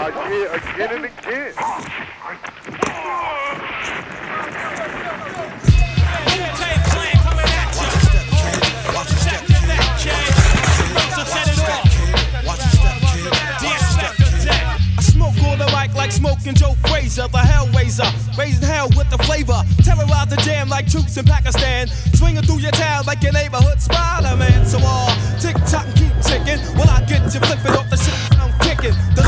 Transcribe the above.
Yeah, again and again. Like smoking Joe Frazier, the Hellraiser, raising hell with the flavor, terrorize the jam like troops in Pakistan, swinging through your town like your neighborhood Spider-Man. So tick tock and keep ticking, while I get you flipping off the shit I'm kicking. The